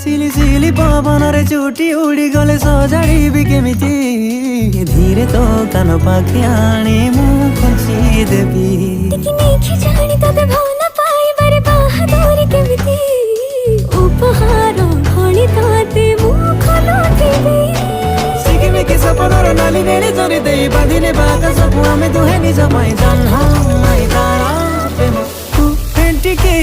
सिली सिली पवनरे चुटी उड़ी गले सजाड़ी केमिति धीरे तो कान पाखे आनी मु खुंची देवी जानी तते भल पाइबारे बाहादुरी केमिति उपहार भली तते मु खोलुथिबी सिकिमिकी सपनर नाली नेली चरी देई बांधिने बाका सबु आमे दुहे निज माई जन्म माई तारा प्रेम तू फेंटिके